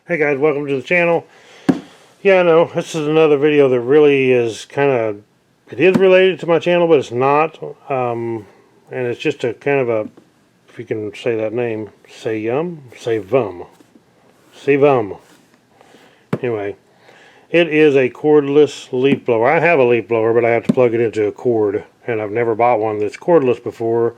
Hey guys, welcome to the channel. Yeah, I know, this is another video that really is it is related to my channel, but it's not. And it's just a kind of a, if you can say that name, SEYVUM. Anyway, it is a cordless leaf blower. I have a leaf blower, but I have to plug it into a cord, and I've never bought one that's cordless before.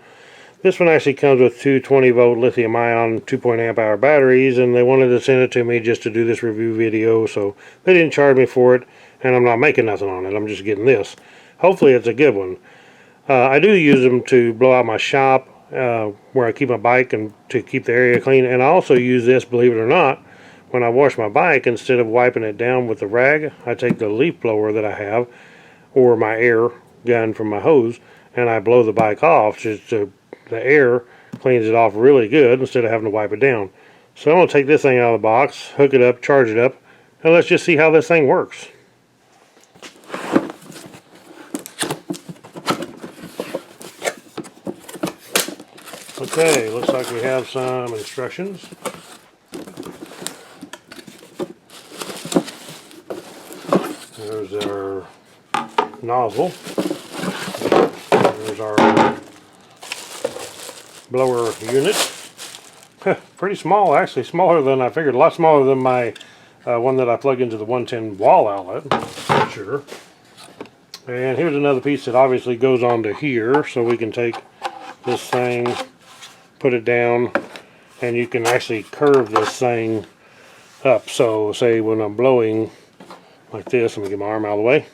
This one actually comes with two 20-volt lithium-ion 2.8 amp-hour batteries, and they wanted to send it to me just to do this review video, so they didn't charge me for it, and I'm not making nothing on it. I'm just getting this. Hopefully it's a good one. I do use them to blow out my shop, where I keep my bike and to keep the area clean, and I also use this, believe it or not, when I wash my bike. Instead of wiping it down with the rag, I take the leaf blower that I have, or my air gun from my hose, and I blow the bike off just to the air cleans it off really good instead of having to wipe it down. So I'm going to take this thing out of the box, hook it up, charge it up, and let's just see how this thing works. Okay, looks like we have some instructions. There's our nozzle. There's our blower unit. Pretty small, actually, smaller than I figured. A lot smaller than my one that I plug into the 110 wall outlet, for sure. And here's another piece that obviously goes onto here, so we can take this thing, put it down, and you can actually curve this thing up. So say when I'm blowing like this, let me get my arm out of the way.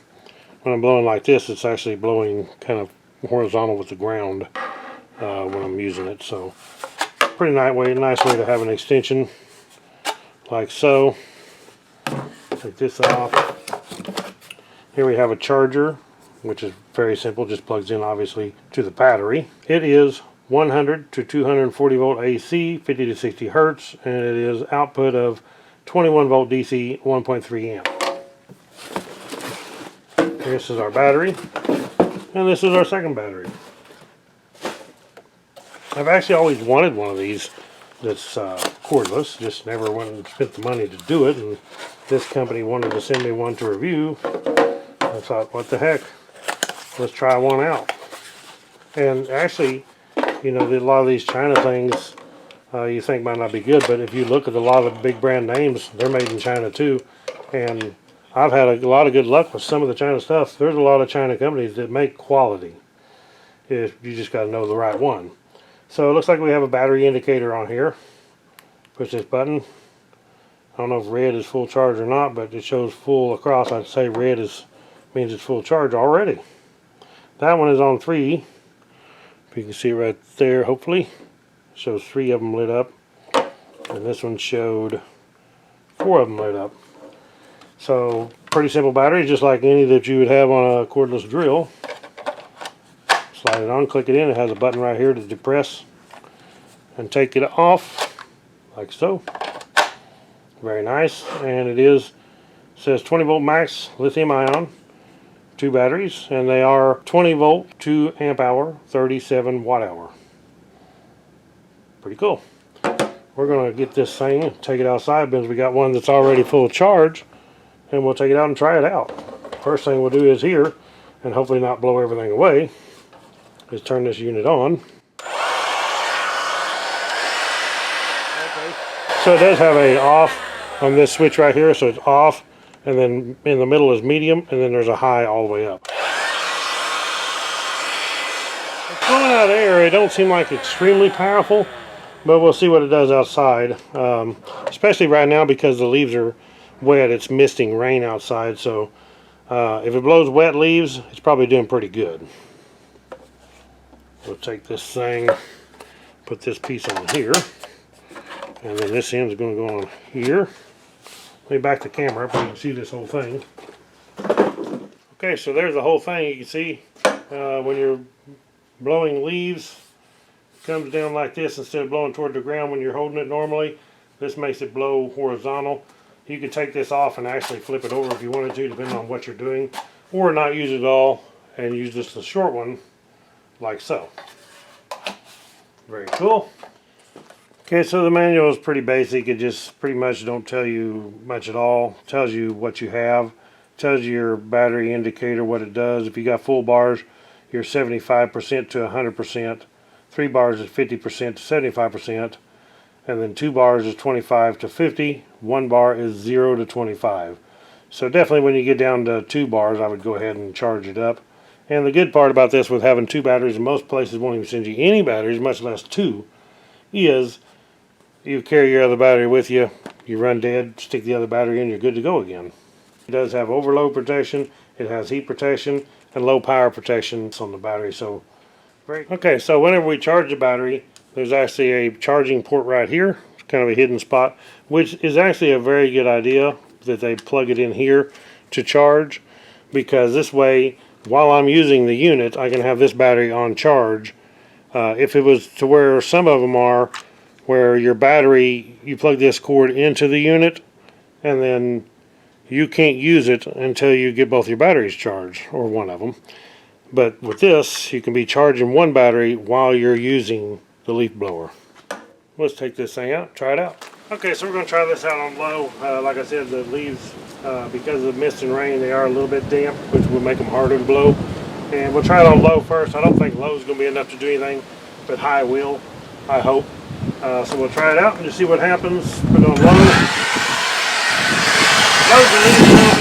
When I'm blowing like this, it's actually blowing kind of horizontal with the ground when I'm using it. So pretty nice way to have an extension like so. Take this off. Here we have a charger, which is very simple, just plugs in obviously to the battery. It is 100 to 240 volt AC, 50 to 60 hertz, and it is output of 21 volt DC, 1.3 amp. This is our battery, and this is our second battery. I've actually always wanted one of these that's cordless, just never went and spent the money to do it, and this company wanted to send me one to review. I thought, what the heck, let's try one out. And actually, you know, a lot of these China things you think might not be good, but if you look at a lot of the big brand names, they're made in China too, and I've had a lot of good luck with some of the China stuff. There's a lot of China companies that make quality. You just got to know the right one. So it looks like we have a battery indicator on here. Push this button. I don't know if red is full charge or not, but it shows full across. I'd say red means it's full charge already. That one is on 3. If you can see right there, hopefully. It shows 3 of them lit up. And this one showed 4 of them lit up. So pretty simple battery, just like any that you would have on a cordless drill. Slide it on, click it in. It has a button right here to depress and take it off, like so. Very nice. And it says 20 volt max lithium ion, 2 batteries, and they are 20 volt, 2 amp hour, 37 watt hour. Pretty cool. We're going to get this thing, take it outside, because we got one that's already full charge, and we'll take it out and try it out. First thing we'll do is here, and hopefully not blow everything away, is turn this unit on. Okay. So it does have a off on this switch right here, so it's off, and then in the middle is medium, and then there's a high all the way up. It's blowing out air. It don't seem like extremely powerful, but we'll see what it does outside. Especially right now because the leaves are wet. It's misting rain outside, so if it blows wet leaves, it's probably doing pretty good. We'll take this thing, put this piece on here, and then this end is going to go on here. Let me back the camera up so you can see this whole thing. Okay, so there's the whole thing. You can see when you're blowing leaves, it comes down like this instead of blowing toward the ground when you're holding it normally. This makes it blow horizontal. You could take this off and actually flip it over if you wanted to, depending on what you're doing, or not use it all and use just the short one like so. Very cool. Okay, so the manual is pretty basic. It just pretty much don't tell you much at all. It tells you what you have. It tells you your battery indicator, what it does. If you got full bars, you're 75% to 100%. 3 bars is 50% to 75%. And then 2 bars is 25 to 50. 1 bar is 0 to 25. So definitely when you get down to 2 bars, I would go ahead and charge it up. And the good part about this with having 2 batteries, and most places won't even send you any batteries, much less 2, is you carry your other battery with you, you run dead, stick the other battery in, you're good to go again. It does have overload protection, it has heat protection, and low power protection on the battery. So great. Okay, so whenever we charge the battery, there's actually a charging port right here. It's kind of a hidden spot, which is actually a very good idea that they plug it in here to charge, because this way, while I'm using the unit, I can have this battery on charge. If it was to where some of them are, where your battery, you plug this cord into the unit, and then you can't use it until you get both your batteries charged, or one of them. But with this, you can be charging one battery while you're using the leaf blower. Let's take this thing out, try it out. Okay, so we're going to try this out on low. Like I said, the leaves, because of the mist and rain, they are a little bit damp, which will make them harder to blow. And we'll try it on low first. I don't think low is going to be enough to do anything, but high will, I hope. So we'll try it out and just see what happens. Put it on low. Low's a little bit.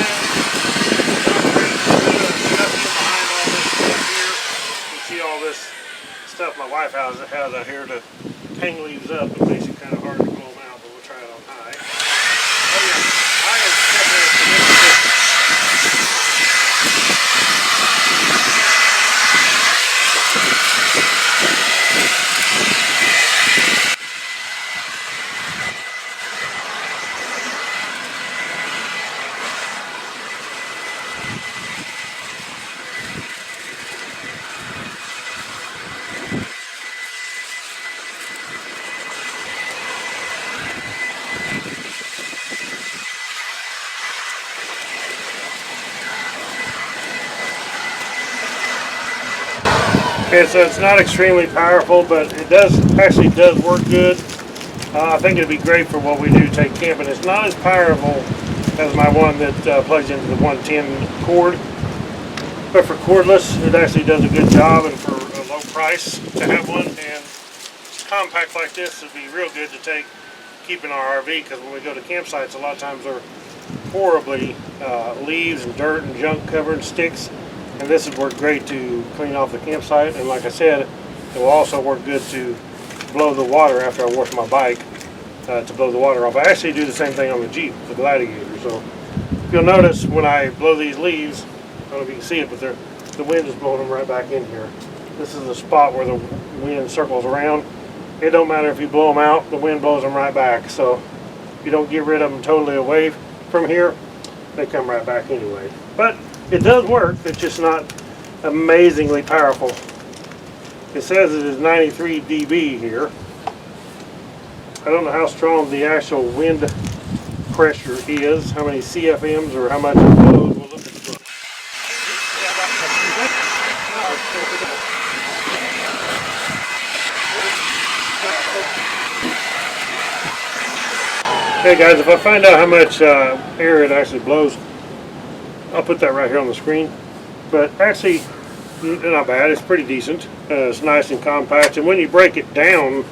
You see all this stuff my wife has out here to hang leaves up. It makes it kind of hard to blow them out, but we'll try it on high. Oh yeah, high is definitely okay, so it's not extremely powerful, but it actually does work good. I think it'd be great for what we do take camping. It's not as powerful as my one that plugs into the 110 cord, but for cordless, it actually does a good job, and for a low price to have one, and compact like this would be real good to keep in our RV, because when we go to campsites, a lot of times they're horribly leaves and dirt and junk covered, sticks. And this would work great to clean off the campsite, and like I said, it will also work good to blow the water after I wash my bike, to blow the water off. I actually do the same thing on the Jeep, the Gladiator. So if you'll notice when I blow these leaves, I don't know if you can see it, but the wind is blowing them right back in here. This is the spot where the wind circles around. It don't matter if you blow them out, the wind blows them right back. So if you don't get rid of them totally away from here, they come right back anyway. But it does work, it's just not amazingly powerful. It says it is 93 dB here. I don't know how strong the actual wind pressure is, how many CFMs or how much it blows. We'll look at the book. Hey guys, if I find out how much air it actually blows, I'll put that right here on the screen. But actually, not bad. It's pretty decent. It's nice and compact. And when you break it down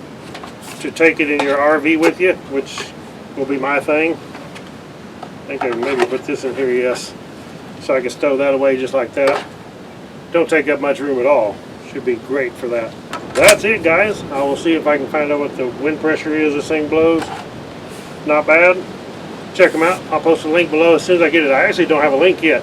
to take it in your RV with you, which will be my thing, I think I can maybe put this in here, yes. So I can stow that away just like that. Don't take up much room at all. Should be great for that. That's it, guys. I will see if I can find out what the wind pressure is this thing blows. Not bad. Check them out. I'll post a link below as soon as I get it. I actually don't have a link yet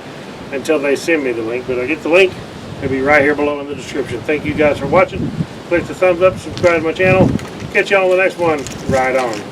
until they send me the link, but I get the link. It'll be right here below in the description. Thank you guys for watching. Click the thumbs up, subscribe to my channel. Catch you on the next one. Right on.